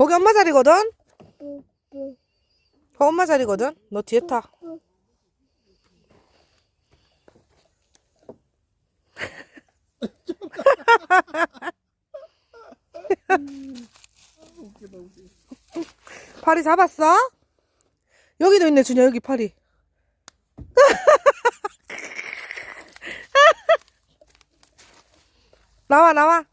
거기 엄마 자리거든? 엄마 자리거든? 너 뒤에 타. 파리 잡았어? 여기도 있네, 준야, 여기 파리. 나와, 나와.